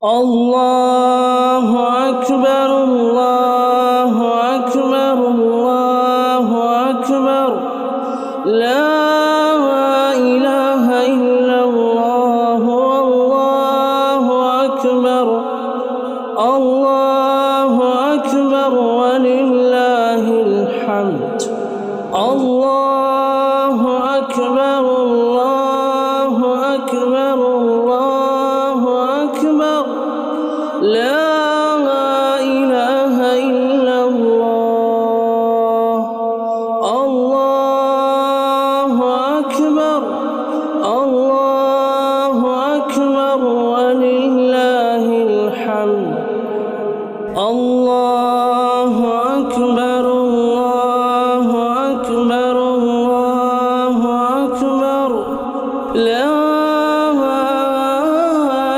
الله أكبر الله أكبر الله أكبر لا إله إلا الله والله أكبر الله أكبر ولله الحمد الله أكبر الله أكبر الله أكبر لا إله إلا الله الله أكبر الله أكبر ولله الحمد الله أكبر الله أكبر الله أكبر لا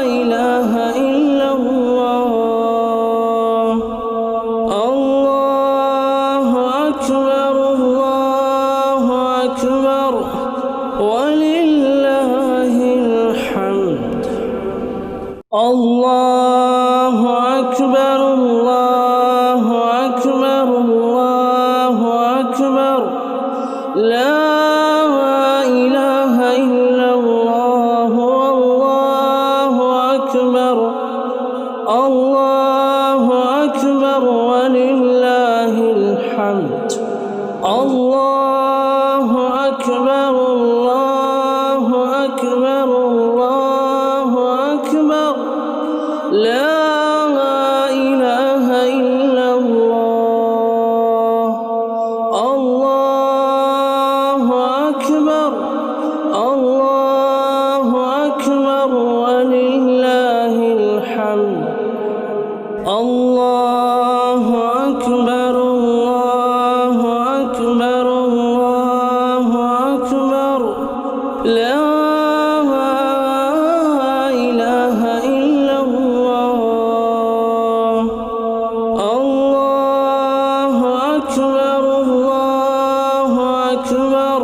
إله إلا الله الله أكبر الله أكبر ولله الحمد الله أكبر الله أكبر الله أكبر لا إله إلا الله والله أكبر الله أكبر ولله الحمد الله أكبر الله أكبر الله أكبر لا إله إلا الله الله أكبر الله أكبر ولله الحمد الله أكبر الله أكبر الله أكبر لا إله إلا الله الله أكبر الله أكبر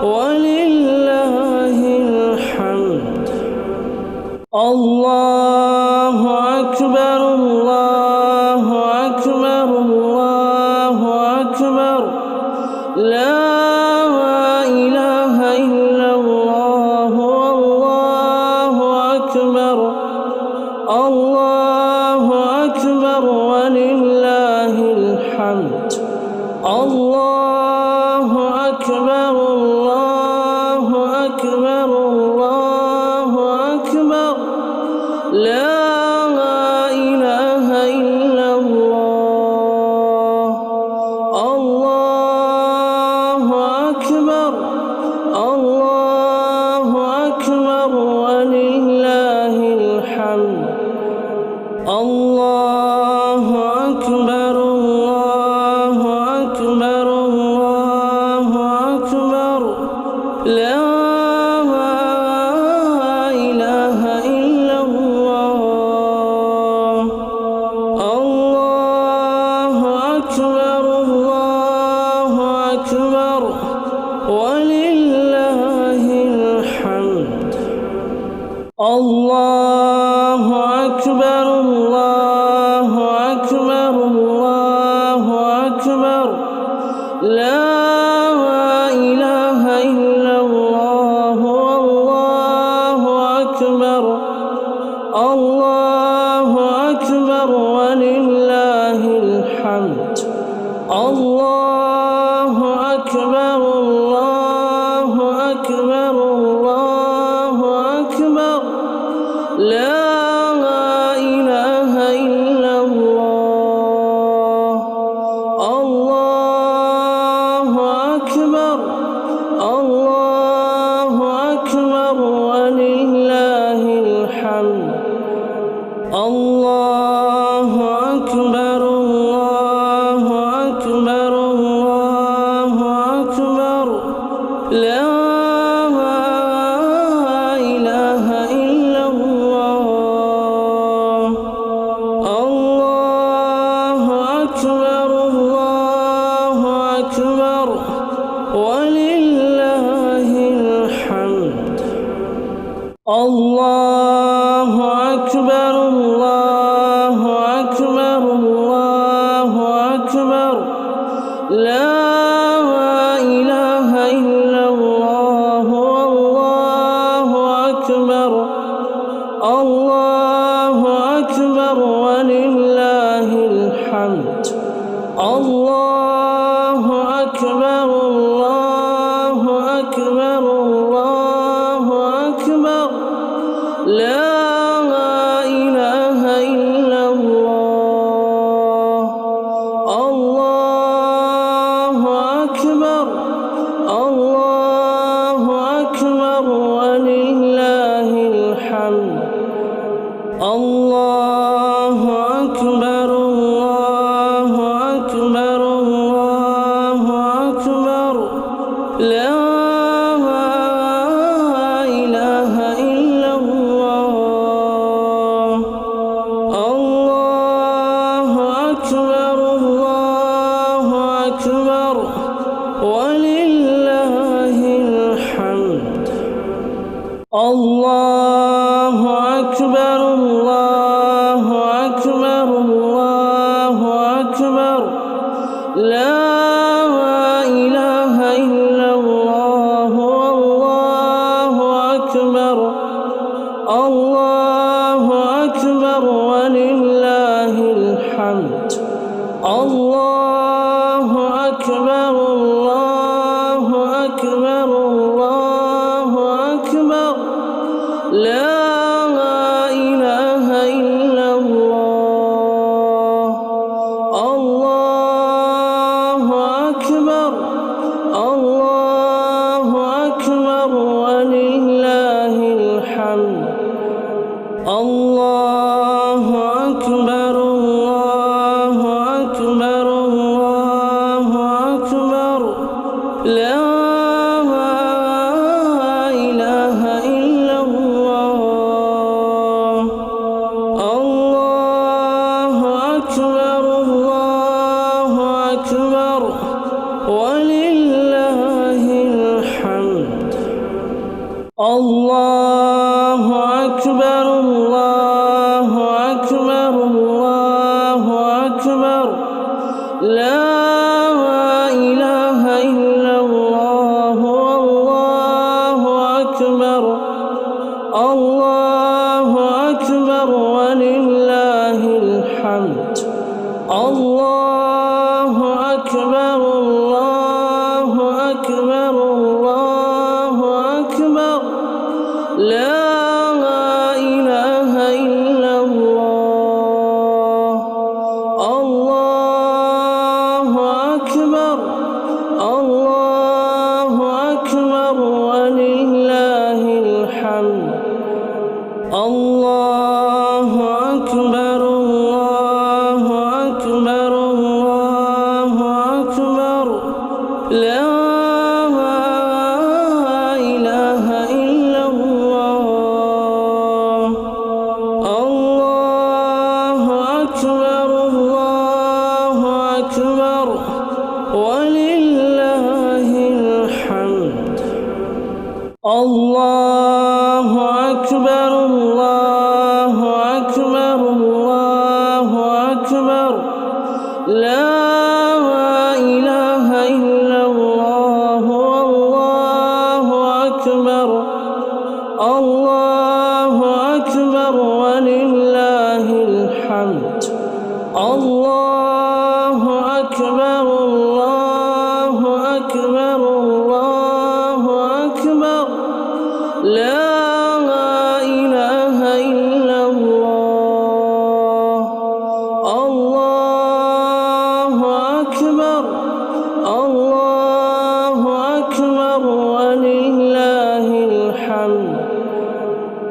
ولله الحمد الله أكبر الله أكبر الله أكبر لا إله إلا الله والله أكبر الله أكبر ولله الحمد الله أكبر الله أكبر الله أكبر لا إله إلا الله الله أكبر الله أكبر ولله الحمد الله أكبر الله أكبر الله أكبر لا إله إلا الله الله أكبر الله أكبر ولله الحمد الله أكبر الله أكبر الله أكبر لا إله إلا الله والله أكبر الله أكبر ولله الحمد الله أكبر الله أكبر الله أكبر لا إله إلا الله الله أكبر الله أكبر ولله الحمد الله أكبر الله أكبر الله أكبر لا إله إلا الله الله أكبر الله أكبر ولله الحمد الله أكبر الله أكبر الله أكبر لا إله إلا الله والله أكبر الله أكبر ولله الحمد الله أكبر الله أكبر الله أكبر لا إله إلا الله الله أكبر الله أكبر ولله الحمد الله أكبر الله أكبر الله أكبر لا إله إلا الله الله أكبر الله أكبر ولله الحمد الله أكبر الله أكبر الله أكبر لا إله إلا الله والله أكبر الله أكبر ولله الحمد الله أكبر الله أكبر الله أكبر لا إله إلا الله الله أكبر الله أكبر ولله الحمد الله أكبر الله أكبر الله أكبر لا إله إلا الله الله أكبر الله أكبر ولله الحمد الله أكبر الله أكبر الله أكبر لا إله إلا الله والله أكبر الله أكبر ولله الحمد الله أكبر الله أكبر الله أكبر لا إله إلا الله الله أكبر الله أكبر ولله الحمد الله أكبر الله أكبر الله أكبر لا إله إلا الله الله أكبر الله أكبر ولله الحمد الله أكبر الله أكبر الله أكبر لا إله إلا الله والله أكبر الله أكبر ولله الحمد الله أكبر الله أكبر الله أكبر لا إله إلا الله الله أكبر الله أكبر ولله الحمد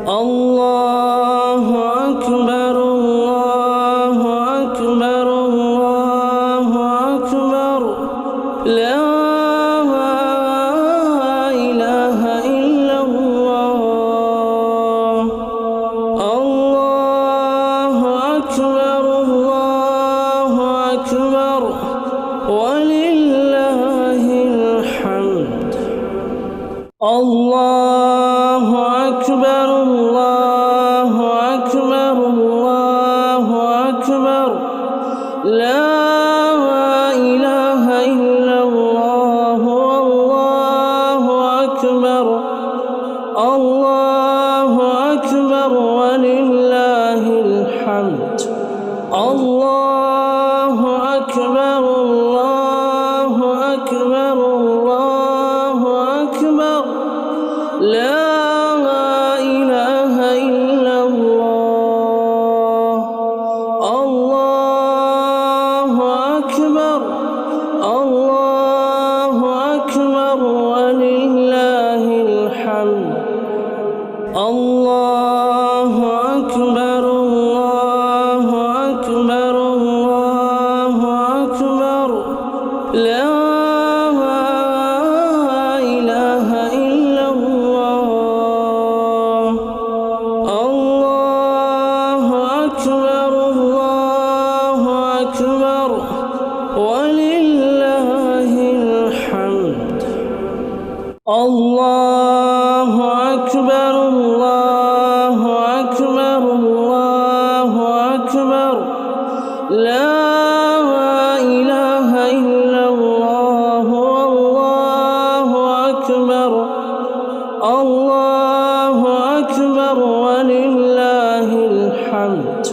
الله أكبر الله أكبر الله أكبر لا إله إلا الله الله أكبر الله أكبر ولله الحمد الله أكبر الله أكبر لا إله إلا الله والله أكبر الله أكبر ولله الحمد الله أكبر الله أكبر الله أكبر لا إله إلا الله الله أكبر الله أكبر ولله الحمد الله أكبر الله أكبر الله أكبر لا إله إلا الله الله أكبر الله أكبر ولله الحمد الله أكبر الله أكبر الله أكبر لا إله إلا الله والله أكبر الله أكبر ولله الحمد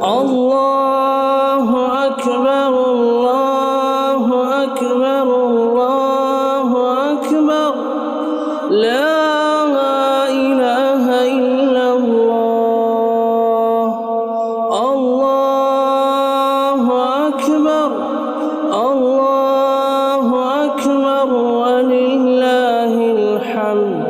الله أكبر الله أكبر الله أكبر لا إله إلا الله الله أكبر الله أكبر ولله الحمد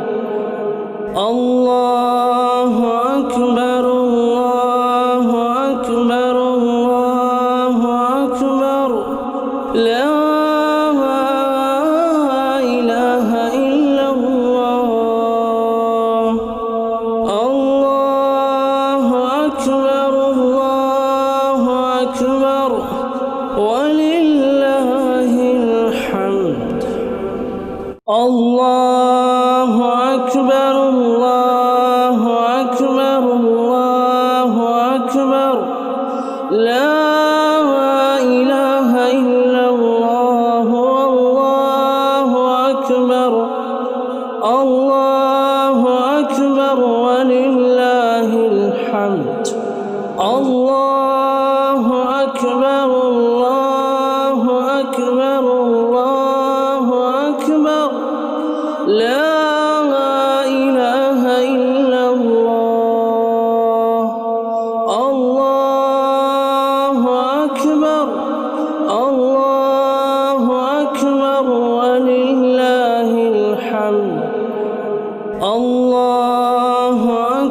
الله أكبر الله أكبر الله أكبر لا إله إلا الله الله أكبر الله أكبر ولله الحمد الله أكبر الله أكبر الله أكبر لا إله إلا الله والله أكبر الله أكبر ولله الحمد الله أكبر الله أكبر الله أكبر لا إله إلا الله الله أكبر الله أكبر ولله الحمد الله أكبر الله أكبر الله أكبر لا إله إلا الله الله أكبر الله أكبر ولله الحمد الله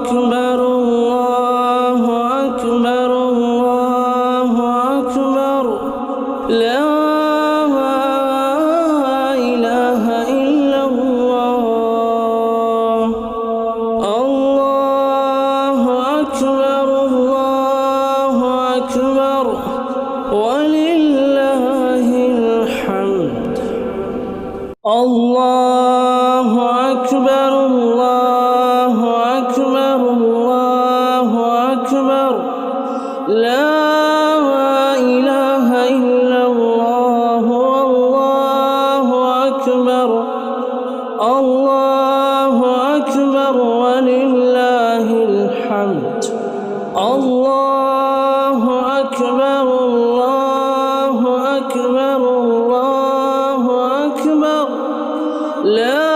أكبر الله أكبر الله أكبر لا إله إلا الله الله أكبر الله أكبر ولله الحمد الله أكبر الله أكبر الله أكبر لا إله إلا الله الله أكبر الله أكبر ولله الحمد الله أكبر الله أكبر الله أكبر لا إله إلا الله الله أكبر الله أكبر الله أكبر لا إله إلا الله الله أكبر الله أكبر الله أكبر لا الله أكبر الله أكبر ولله الحمد الله أكبر الله أكبر الله أكبر لا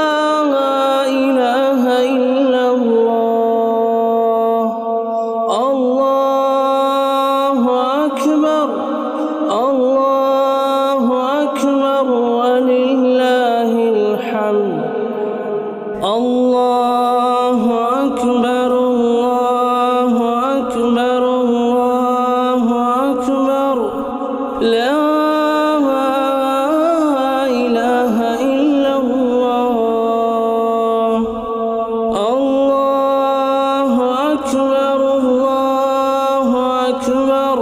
إله إلا الله الله أكبر الله أكبر ولله الحمد الله أكبر الله أكبر الله أكبر لا إله إلا الله الله أكبر الله أكبر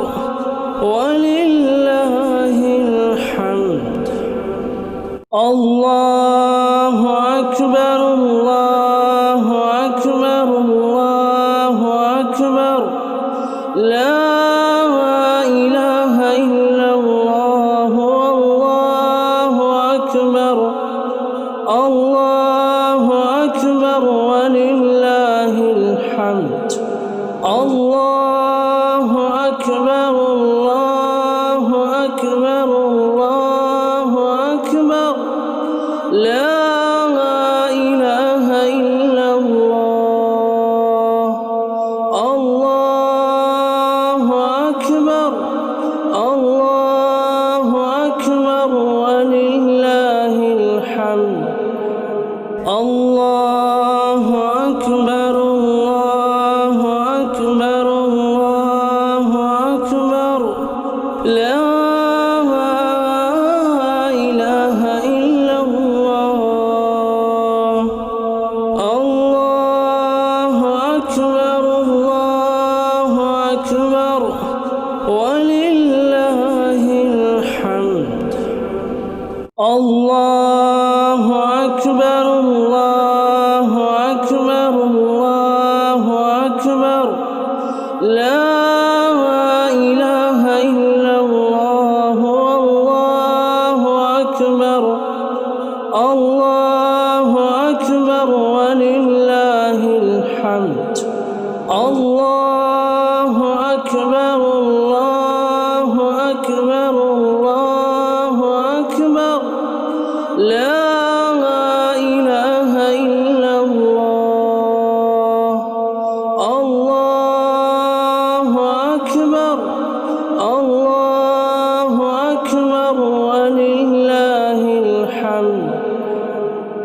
ولله الحمد الله أكبر الله أكبر الله أكبر لا إله إلا الله أكبر الله أكبر الله أكبر لا إله إلا الله الله أكبر الله أكبر ولله الحمد الله أكبر الله أكبر الله أكبر لا إله إلا الله الله أكبر الله أكبر ولله الحمد الله أكبر الله أكبر الله أكبر لا إله إلا الله والله أكبر الله أكبر ولله الحمد الله أكبر الله أكبر الله أكبر لا إله إلا الله الله أكبر الله أكبر ولله الحمد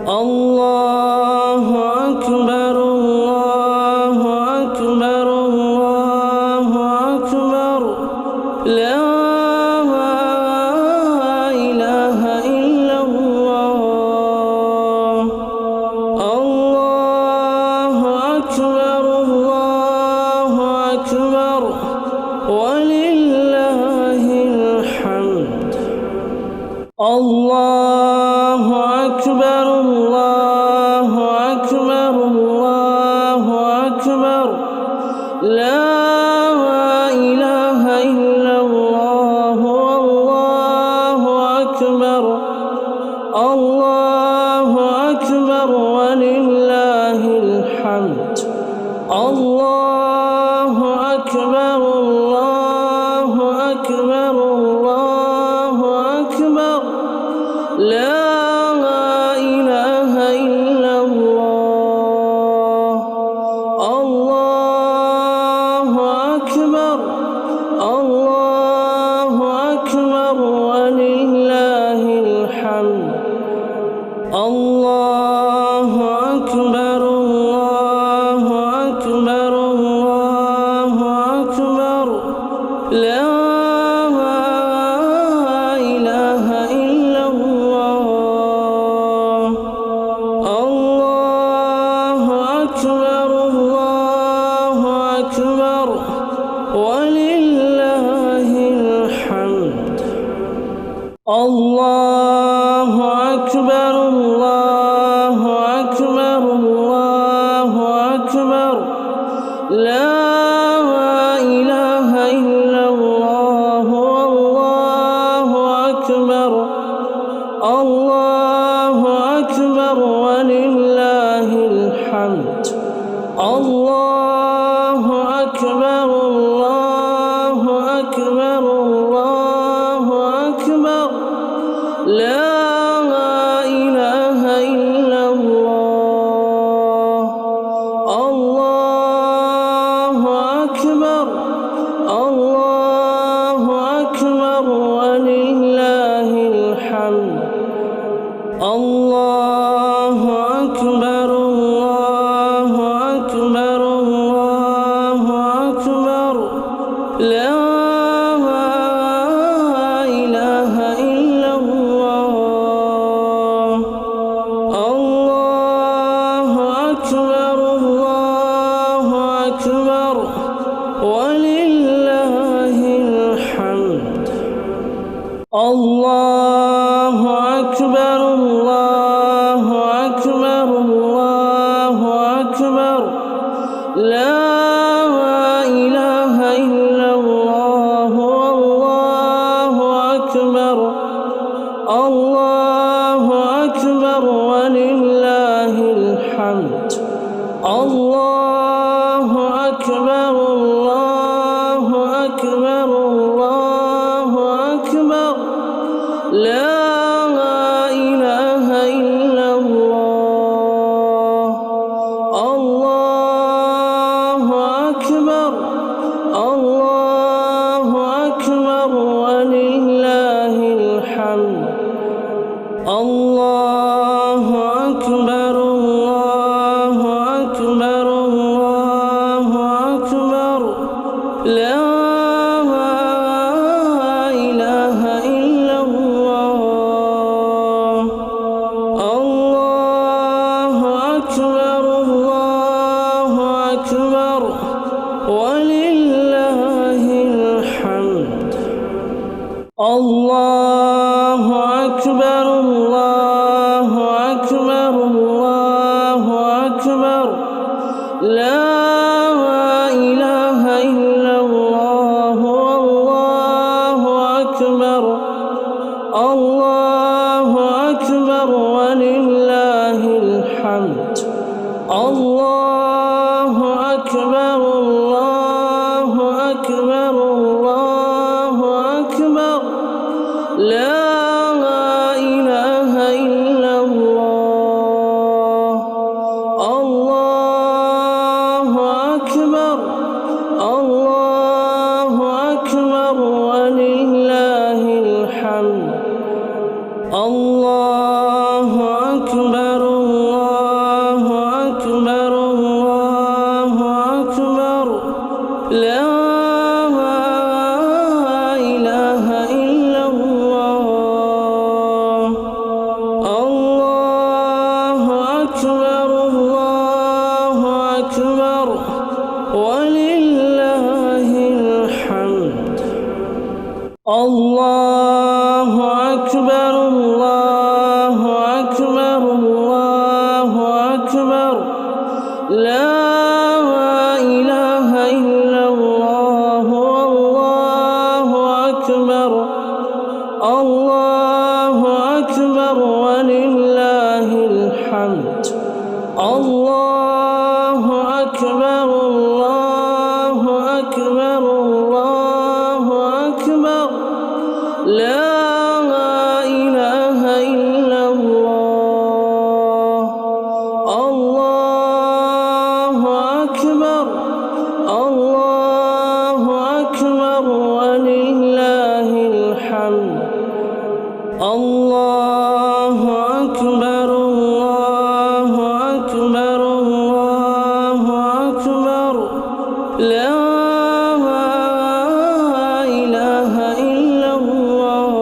الله أكبر الله أكبر الله أكبر لا إله إلا الله الله أكبر الله أكبر ولله الحمد الله أكبر الله أكبر الله أكبر لا إله إلا الله والله أكبر الله أكبر ولله الحمد الله أكبر الله أكبر الله أكبر لا إله إلا الله الله أكبر الله أكبر ولله الحمد الله أكبر الله أكبر الله أكبر لا إله إلا الله الله أكبر الله أكبر ولله الحمد الله أكبر الله أكبر الله أكبر لا إله إلا الله والله أكبر الله أكبر ولله الحمد الله أكبر الله أكبر الله أكبر لا إله إلا الله الله أكبر الله أكبر ولله الحمد الله أكبر الله أكبر الله أكبر لا إله إلا الله الله أكبر الله أكبر ولله الحمد الله أكبر الله أكبر الله أكبر لا إله إلا الله والله أكبر الله أكبر ولله الحمد الله أكبر الله لا إله إلا الله. الله أكبر الله أكبر ولله الحمد. الله أكبر الله أكبر الله أكبر لا إله إلا الله. والله أكبر الله أكبر ولله الحمد. الله أكبر الله أكبر الله أكبر لا إله إلا الله. الله أكبر الله أكبر ولله الحمد. الله أكبر الله أكبر الله أكبر لا إله إلا الله. الله أكبر الله أكبر ولله الحمد. الله أكبر الله أكبر الله أكبر لا إله إلا الله. والله أكبر الله أكبر ولله الحمد. الله أكبر الله أكبر الله أكبر لا إله إلا الله. الله أكبر الله أكبر ولله الحمد. الله أكبر الله أكبر الله أكبر لا إله إلا الله.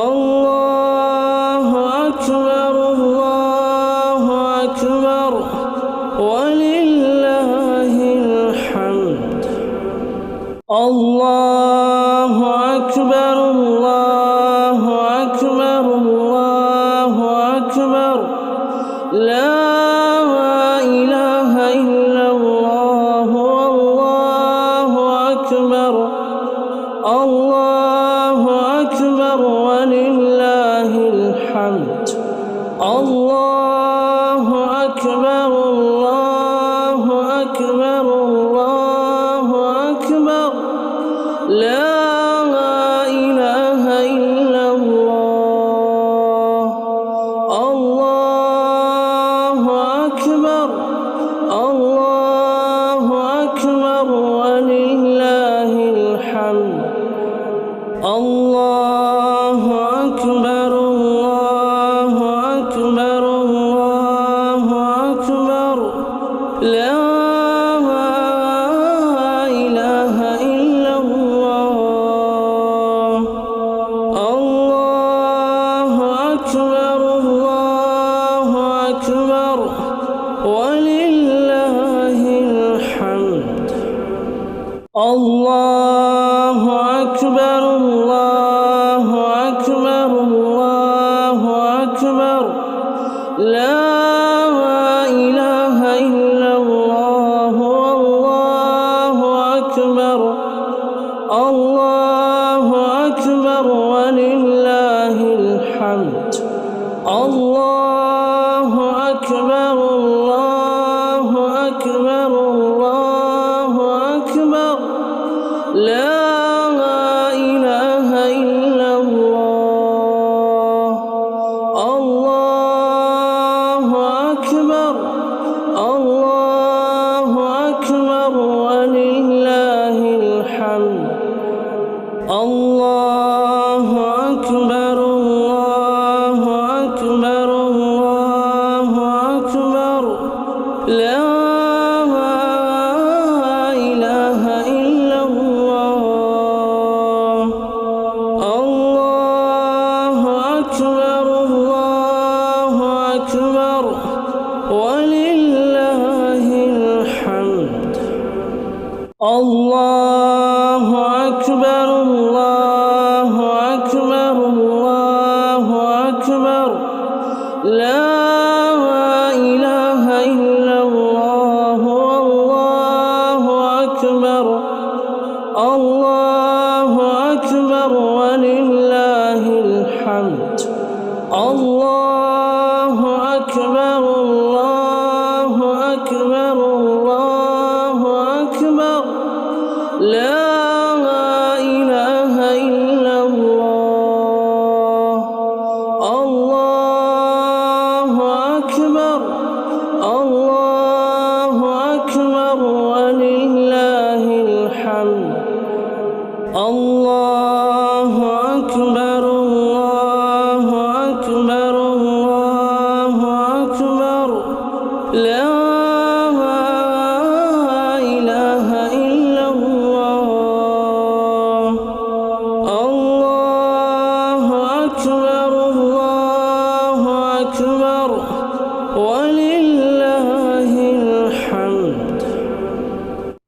الله أكبر الله أكبر ولله الحمد. الله أكبر الله أكبر الله أكبر لا إله إلا الله. والله أكبر الله أكبر ولله الحمد. الله أكبر الله أكبر الله أكبر لا إله إلا الله. الله أكبر الله أكبر ولله الحمد. الله أكبر الله أكبر الله أكبر لا إله إلا الله. الله أكبر الله أكبر ولله الحمد. الله أكبر الله أكبر الله أكبر لا إله إلا الله. والله أكبر الله أكبر ولله الحمد. الله أكبر الله أكبر الله أكبر لا إله إلا الله. الله أكبر الله أكبر ولله الحمد. الله أكبر الله أكبر الله أكبر الله أكبر الله أكبر لا إله إلا الله والله أكبر الله أكبر ولله الحمد الله أكبر الله أكبر الله أكبر لا إله إلا الله الله أكبر الله أكبر ولله الحمد الله أكبر الله أكبر الله أكبر لا إله إلا الله الله أكبر الله أكبر ولله الحمد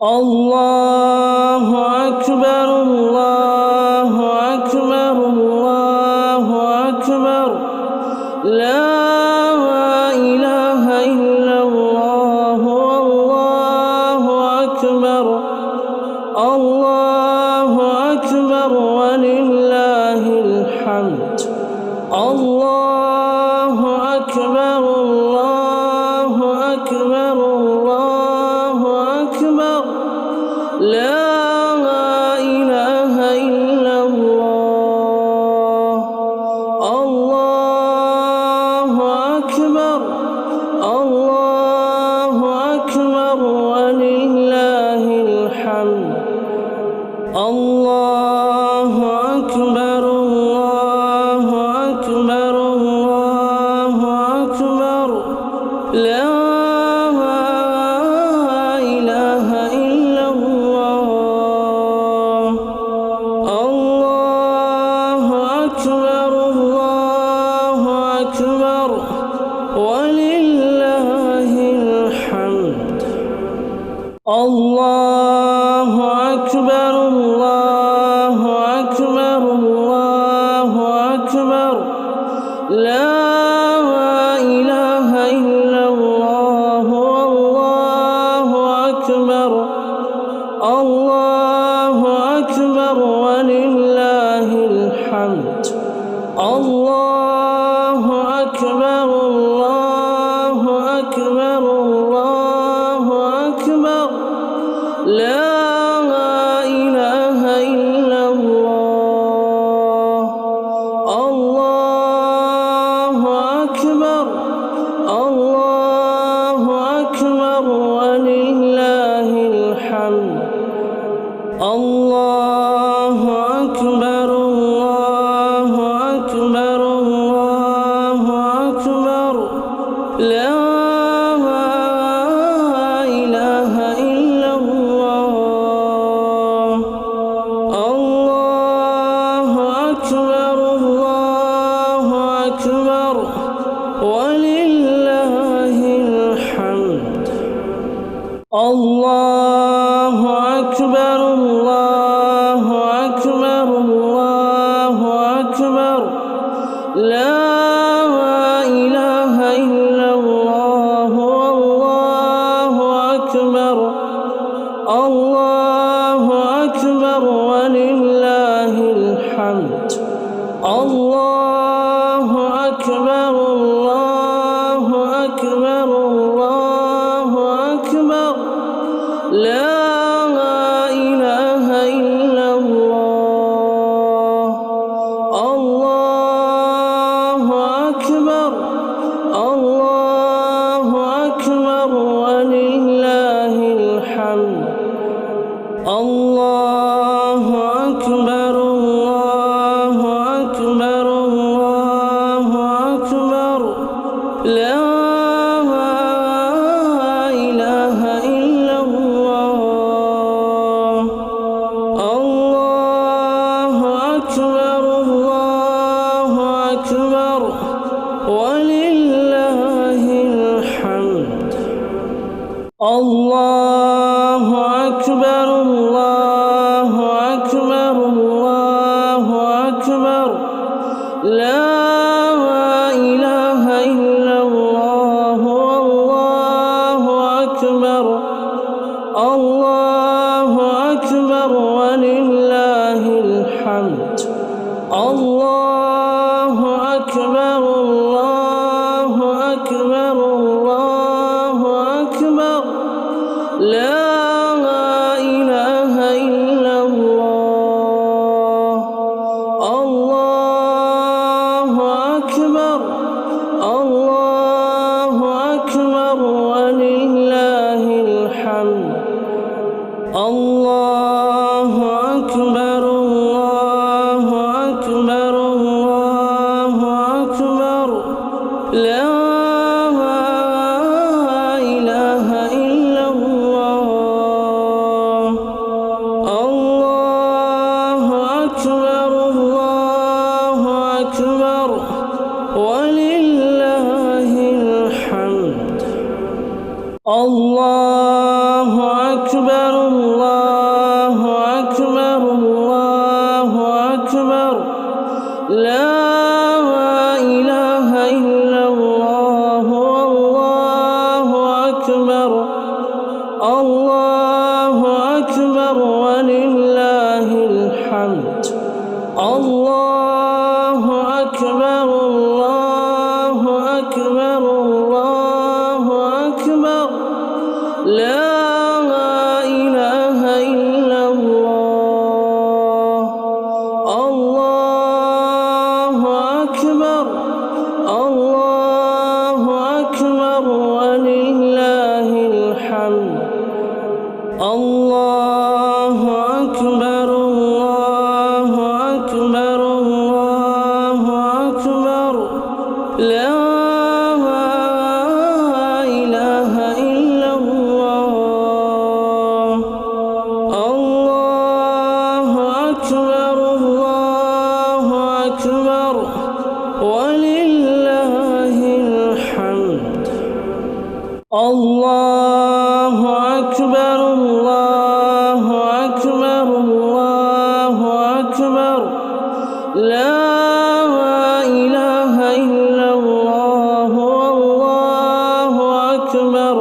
الله أكبر الله أكبر الله أكبر لا إله إلا الله والله أكبر الله أكبر ولله الحمد الله أكبر الله أكبر الله أكبر لا إله إلا الله الله أكبر الله أكبر ولله الحمد الله أكبر الله أكبر الله أكبر لا إله إلا الله الله أكبر الله أكبر ولله الحمد الله أكبر الله أكبر الله أكبر لا إله إلا الله والله أكبر الله أكبر ولله الحمد الله أكبر الله أكبر الله أكبر لا إله إلا الله الله أكبر الله أكبر ولله الحمد الله أكبر الله أكبر الله أكبر لا إله إلا الله الله أكبر الله أكبر ولله الحمد الله أكبر الله أكبر الله أكبر لا إله إلا الله والله أكبر الله أكبر ولله الحمد الله أكبر الله أكبر الله أكبر لا إله إلا الله الله أكبر الله أكبر ولله الحمد الله أكبر الله أكبر الله أكبر لا إله إلا الله الله أكبر الله أكبر ولله الحمد الله أكبر الله أكبر الله أكبر لا إله إلا الله والله أكبر الله أكبر ولله الحمد الله أكبر الله أكبر الله أكبر لا إله إلا الله الله أكبر الله أكبر ولله الحمد الله أكبر الله أكبر الله أكبر لا إله إلا الله الله أكبر الله أكبر ولله الحمد الله أكبر الله أكبر الله أكبر لا إله إلا الله والله أكبر الله أكبر ولله الحمد الله أكبر الله أكبر الله أكبر لا إله إلا الله الله أكبر الله أكبر ولله الحمد الله أكبر الله أكبر الله أكبر لا إله إلا الله الله أكبر الله أكبر ولله الحمد الله أكبر الله أكبر الله أكبر لا إله إلا الله والله أكبر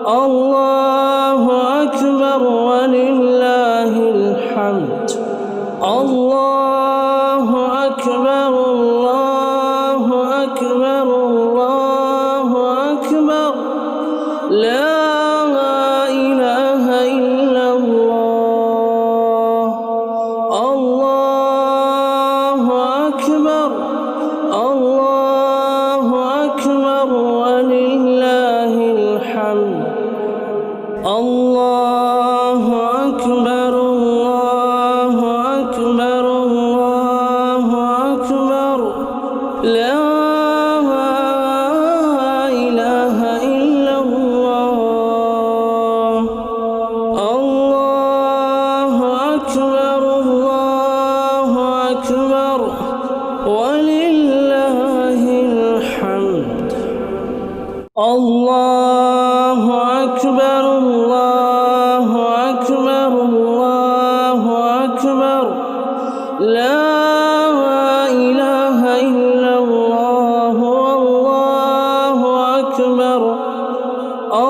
الله أكبر ولله الحمد الله أكبر الله أكبر الله أكبر لا إله إلا الله الله أكبر الله أكبر ولله الحمد الله أكبر الله أكبر الله أكبر لا إله إلا الله الله أكبر الله أكبر ولله الحمد الله أكبر الله أكبر الله أكبر لا إله إلا الله والله أكبر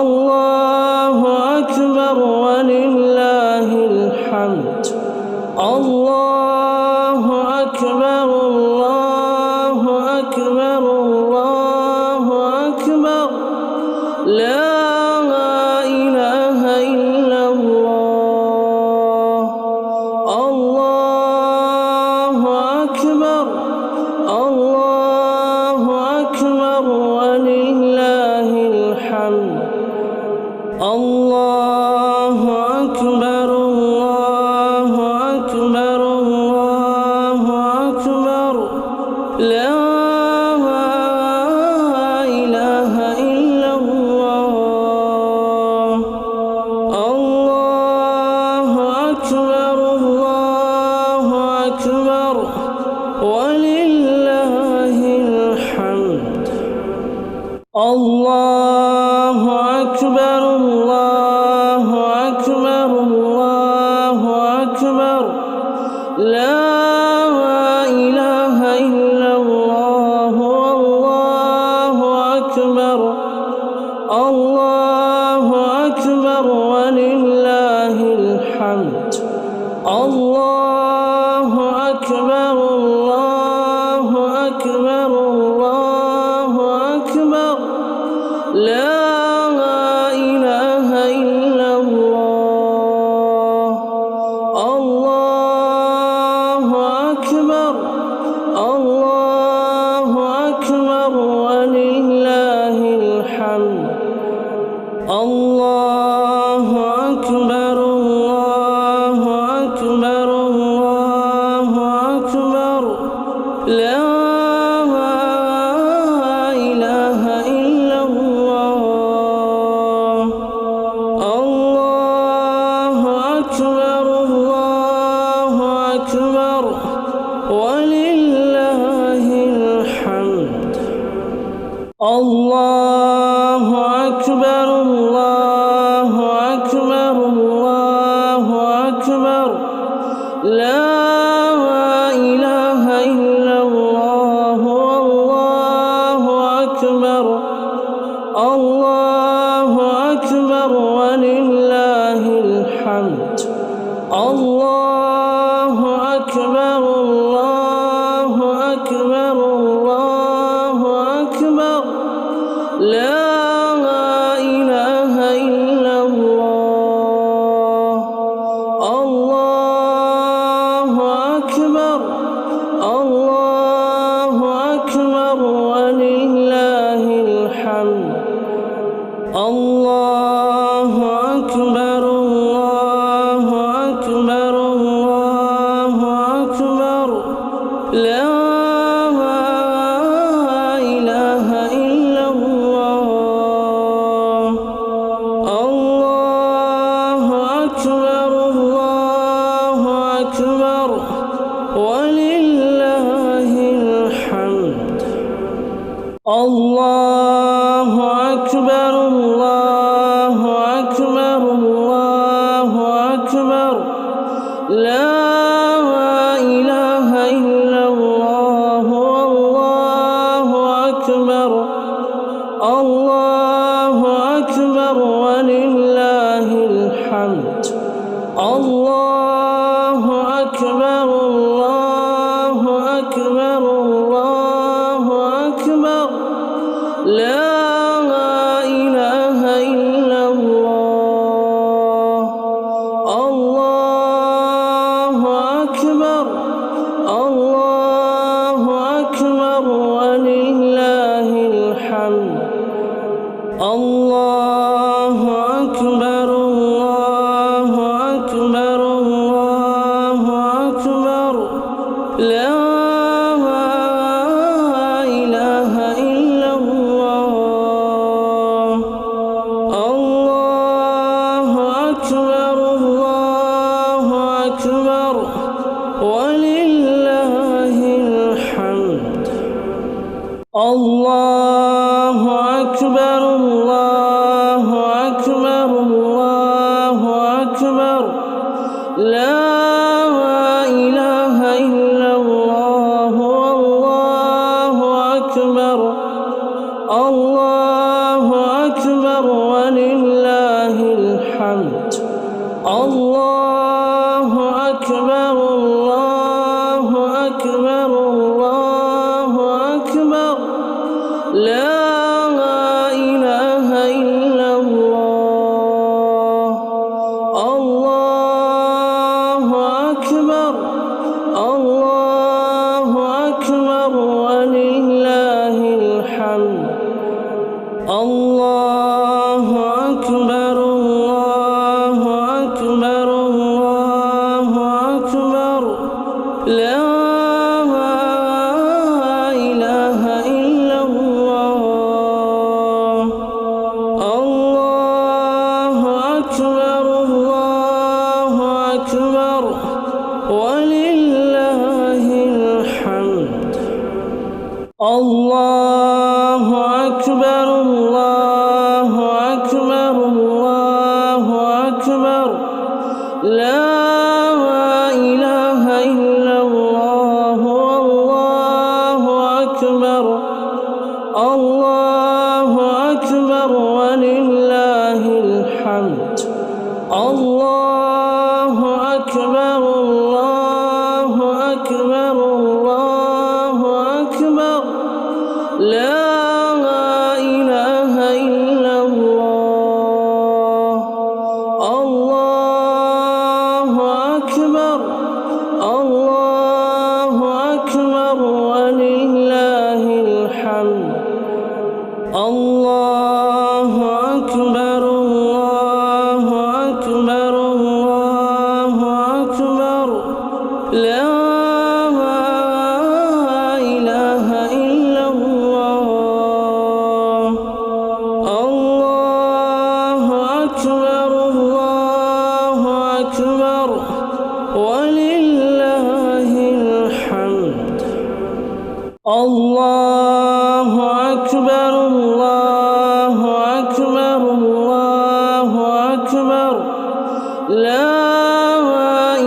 الله أكبر ولله الحمد الله أكبر الله أكبر الله أكبر لا إله إلا الله الله أكبر الله أكبر ولله الحمد الله أكبر الله أكبر الله أكبر لا إله إلا الله الله أكبر الله أكبر ولله الحمد الله أكبر الله أكبر الله الحمد. الله أكبر الله أكبر الله أكبر. لا إله إلا الله. الله أكبر الله أكبر ولله الحمد. الله أكبر الله أكبر الله أكبر. لا إله إلا الله. الله أكبر الله أكبر ولله الحمد. الله أكبر الله أكبر الله أكبر. لا إله إلا الله. والله أكبر. الله أكبر ولله الحمد. الله أكبر الله أكبر الله أكبر. لا إله إلا الله. الله أكبر الله أكبر ولله الحمد. الله أكبر الله أكبر الله أكبر. لا إله إلا الله. الله أكبر الله أكبر ولله الحمد. الله أكبر الله أكبر الله أكبر. لا إله إلا الله. والله أكبر. الله أكبر ولله الحمد. الله أكبر الله أكبر الله أكبر. لا إله إلا الله. الله أكبر الله أكبر ولله الحمد. الله أكبر الله أكبر الله أكبر. لا إله إلا الله. الله أكبر الله أكبر ولله الحمد. الله أكبر الله أكبر الله أكبر. لا إله إلا الله. والله أكبر. الله أكبر ولله الحمد. الله أكبر الله أكبر الله أكبر. لا إله إلا الله. الله أكبر الله أكبر ولله الحمد. الله أكبر الله أكبر الله أكبر. لا إله إلا الله. الله أكبر الله أكبر ولله الحمد. الله أكبر الله أكبر الله أكبر. لا إله إلا الله. والله أكبر. الله أكبر ولله الحمد. الله ولله الحمد. الله أكبر الله أكبر الله أكبر. لا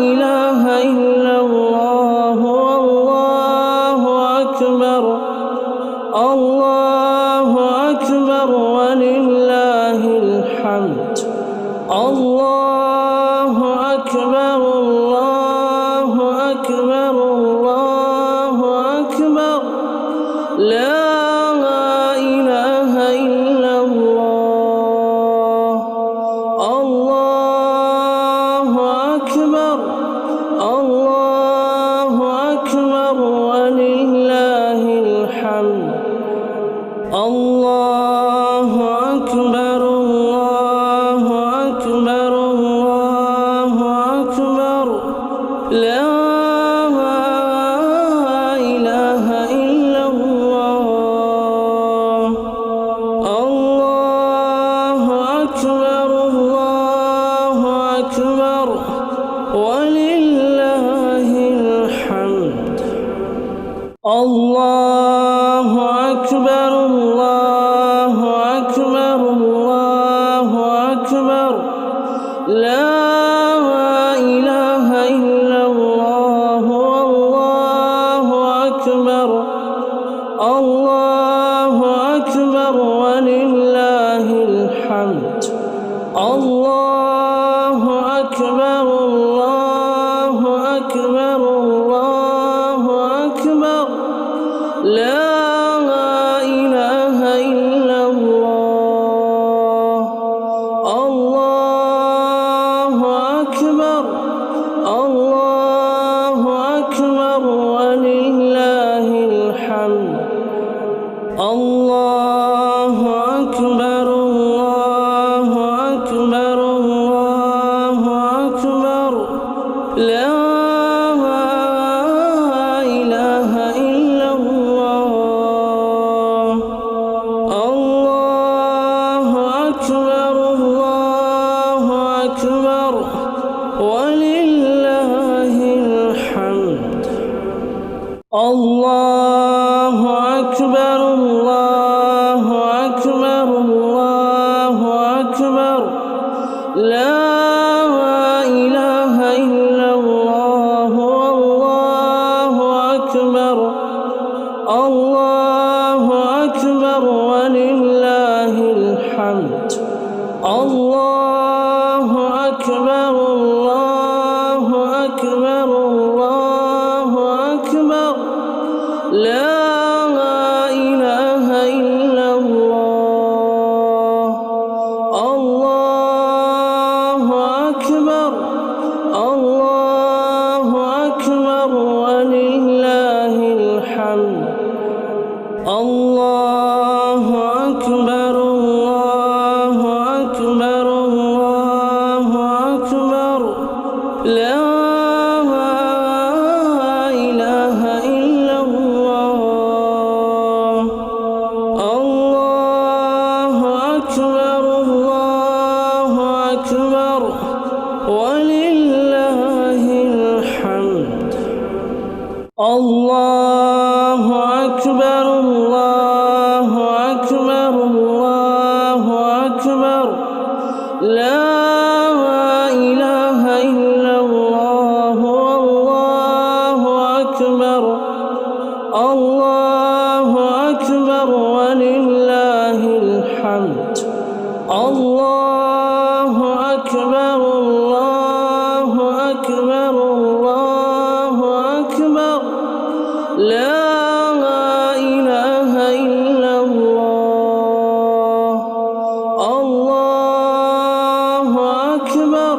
إله إلا الله والله أكبر. الله أكبر ولله الحمد. الله أكبر الله أكبر الله أكبر. لا إله إلا الله. الله أكبر الله أكبر ولله الحمد. الله أكبر الله أكبر الله أكبر. لا إله إلا الله. الله أكبر الله أكبر ولله الحمد. الله أكبر الله أكبر الله أكبر. لا إله إلا الله والله أكبر. الله أكبر ولله الحمد. الله أكبر الله أكبر الله أكبر. لا إله إلا الله. الله أكبر الله أكبر ولله الحمد. الله أكبر الله أكبر الله أكبر. لا إله إلا الله. الله أكبر الله أكبر ولله الحمد. الله أكبر الله أكبر الله أكبر. لا إله إلا الله والله أكبر. الله أكبر ولله الحمد. الله أكبر الله أكبر الله أكبر. لا إله إلا الله. الله أكبر الله أكبر ولله الحمد. الله أكبر الله أكبر الله أكبر. لا إله إلا الله. الله أكبر الله أكبر ولله الحمد. الله أكبر الله أكبر الله أكبر. لا إله إلا الله والله أكبر. الله أكبر ولله الحمد. الله أكبر الله أكبر الله أكبر. لا إله إلا الله. الله أكبر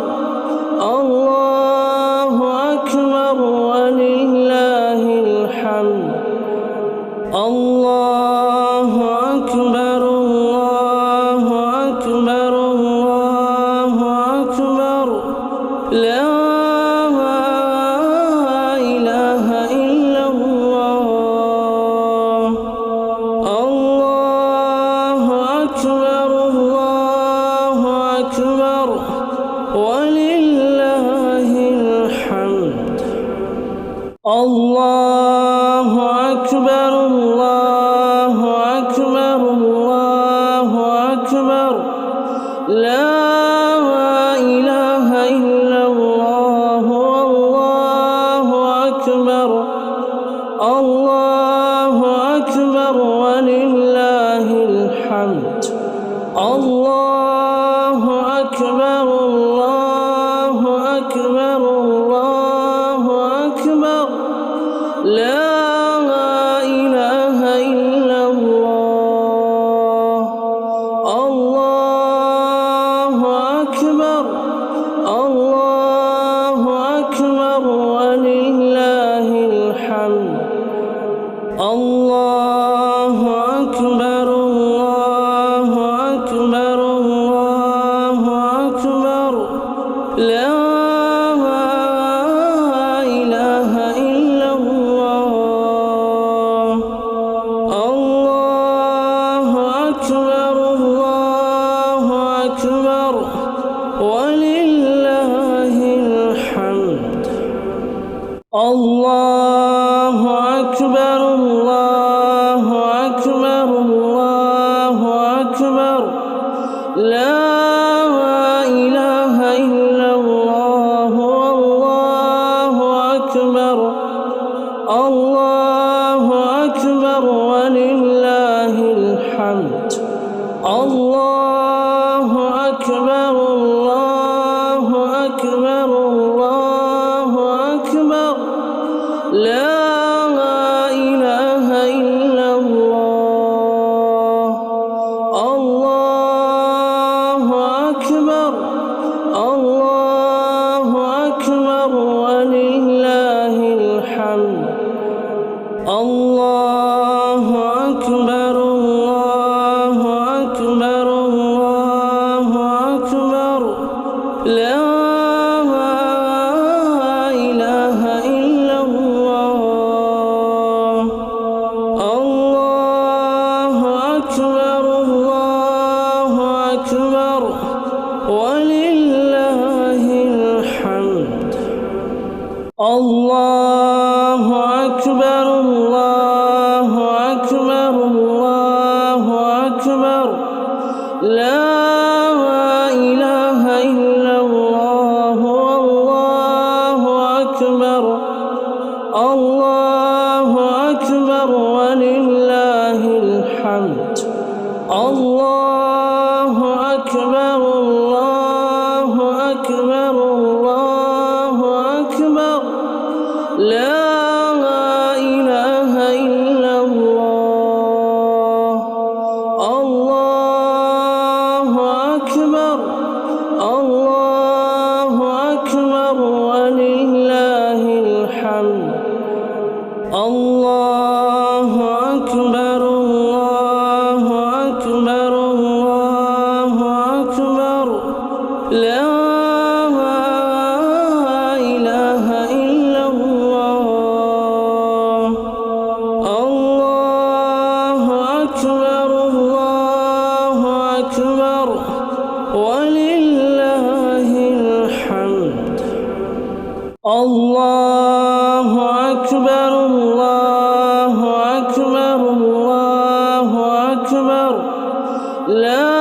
الله أكبر ولله الحمد. الله أكبر الله أكبر الله أكبر. لا الله أكبر الله أكبر الله أكبر لا إله إلا الله والله أكبر الله أكبر ولله الحمد الله أكبر الله أكبر الله أكبر لا إله إلا الله الله أكبر الله أكبر ولله الحمد الله أكبر الله أكبر الله أكبر لا إله إلا الله الله أكبر الله أكبر ولله الحمد الله أكبر الله أكبر الله أكبر لا إله إلا الله والله أكبر الله أكبر ولله الحمد الله أكبر الله أكبر الله أكبر لا إله إلا الله الله أكبر الله أكبر ولله الحمد الله أكبر الله أكبر الله أكبر لا إله إلا الله الله أكبر الله أكبر ولله الحمد الله أكبر الله أكبر الله أكبر لا إله إلا الله والله أكبر الله أكبر ولله الحمد الله أكبر الله أكبر الله أكبر لا إله إلا الله الله أكبر الله أكبر ولله الحمد الله أكبر الله أكبر الله أكبر لا إله إلا الله الله أكبر الله أكبر ولله الحمد الله أكبر الله أكبر الله أكبر لا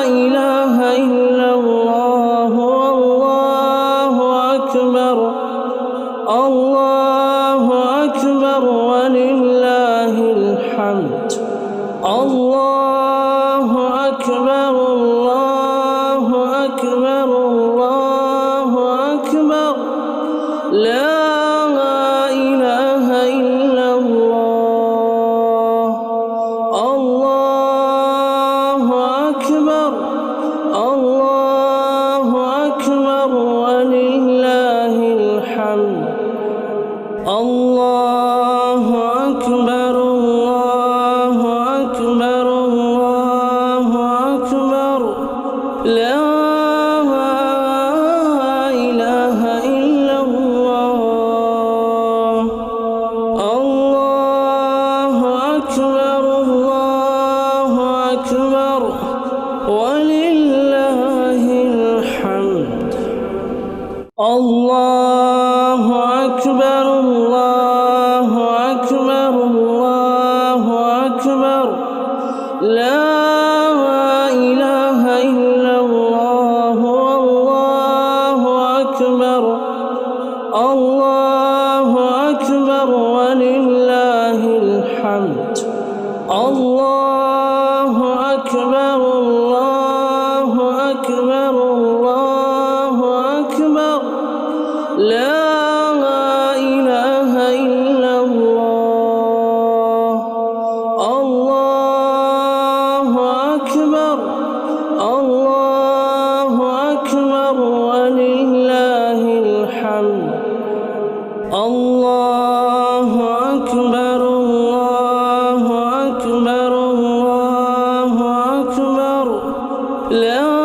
إله إلا الله والله أكبر الله أكبر ولله الحمد الله أكبر الله أكبر الله أكبر لا إله إلا الله الله أكبر الله أكبر ولله الحمد الله أكبر الله أكبر الله أكبر لا إله إلا الله الله أكبر الله أكبر ولله الحمد الله الله أكبر الله أكبر الله أكبر لا إله إلا الله والله أكبر الله أكبر ولله الحمد الله أكبر الله أكبر الله أكبر لا إله إلا الله الله أكبر الله أكبر ولله الحمد الله أكبر الله أكبر الله أكبر لا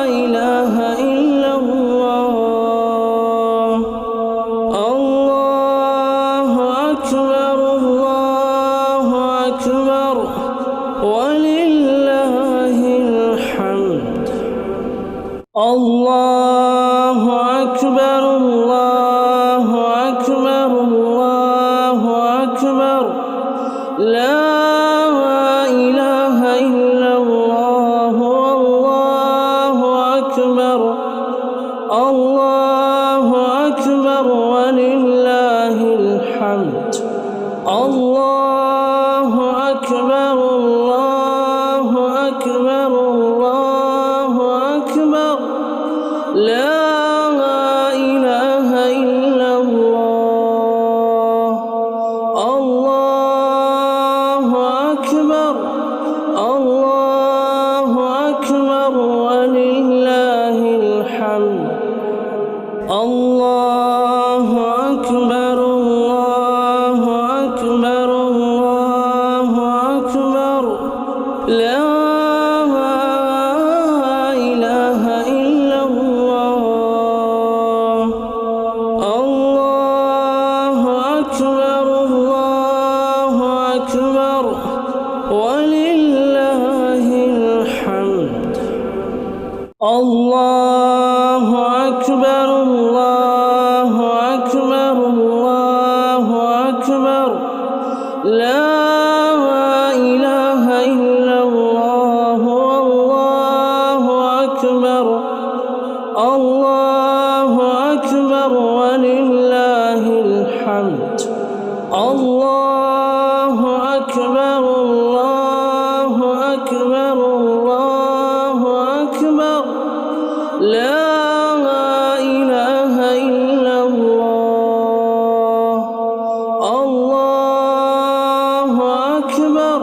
إله إلا الله الله أكبر الله أكبر ولله الحمد الله أكبر الله أكبر الله أكبر لا إله إلا الله والله أكبر الله أكبر ولله الحمد الله أكبر الله أكبر الله أكبر لا إله إلا الله الله أكبر الله أكبر ولله الحمد الله أكبر الله أكبر الله أكبر لا إله إلا الله الله أكبر الله أكبر ولله الحمد الله أكبر الله أكبر الله أكبر لا إله إلا الله والله أكبر الله أكبر ولله الحمد الله أكبر الله أكبر الله أكبر لا إله إلا الله الله أكبر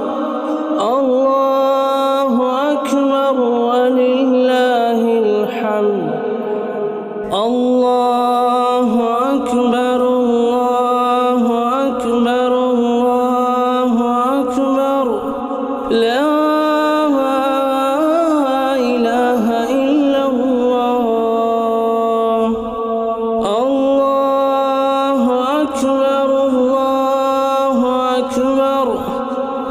الله أكبر ولله الحمد الله أكبر الله أكبر الله أكبر لا إله إلا الله الله أكبر الله أكبر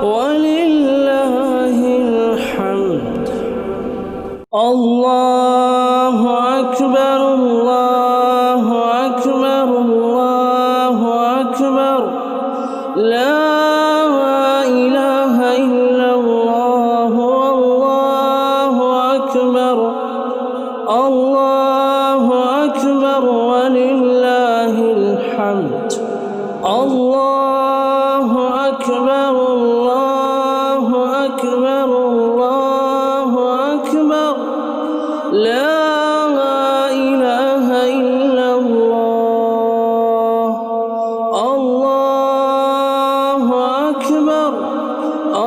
ولله الحمد الله أكبر الله أكبر الله أكبر لا إله إلا الله والله أكبر الله أكبر ولله الحمد الله أكبر الله أكبر الله أكبر لا إله إلا الله الله أكبر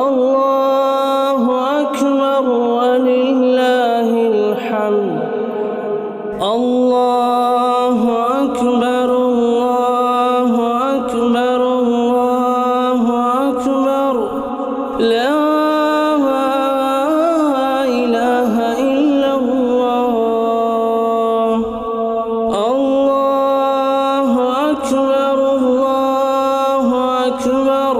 الله أكبر ولله الحمد الله أكبر الله أكبر الله أكبر لا إله إلا الله الله أكبر الله أكبر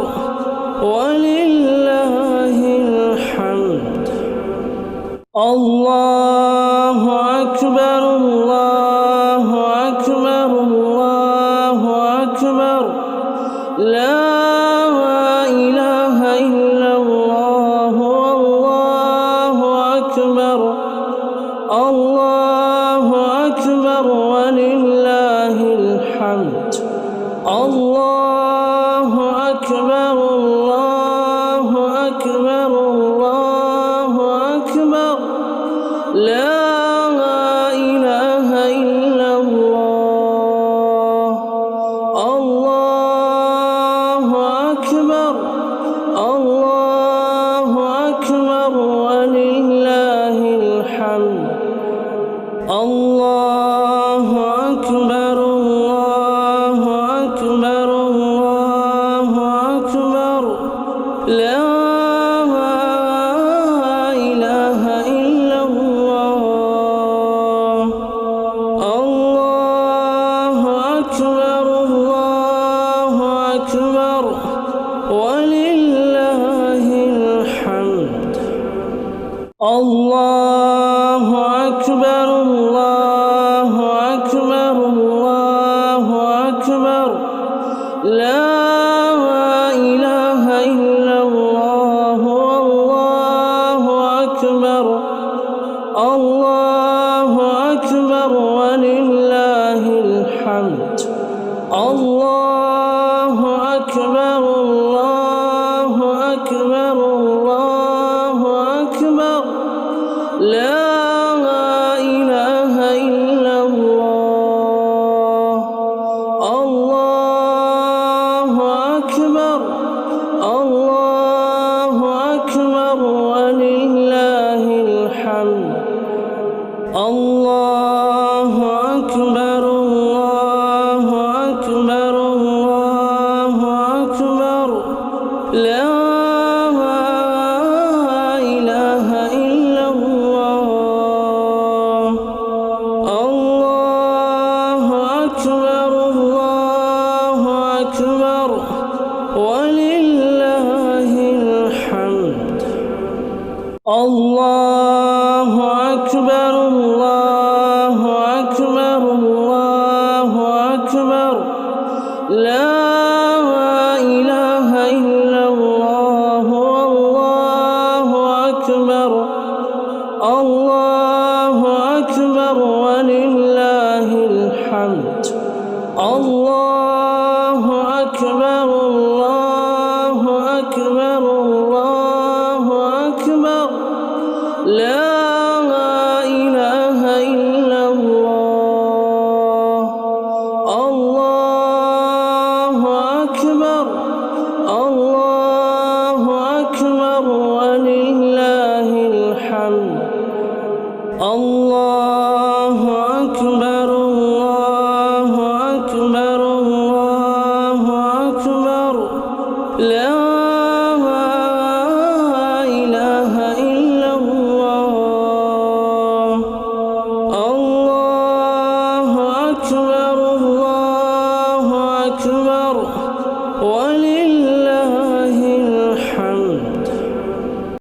ولله الحمد الله أكبر الله ولله الحمد. الله أكبر الله أكبر الله أكبر لا إله إلا الله. الله أكبر الله أكبر ولله الحمد. الله أكبر الله أكبر الله أكبر لا إله إلا الله. الله أكبر الله أكبر ولله الحمد. الله أكبر الله أكبر الله أكبر لا إله إلا الله. والله أكبر الله أكبر ولله الحمد. الله أكبر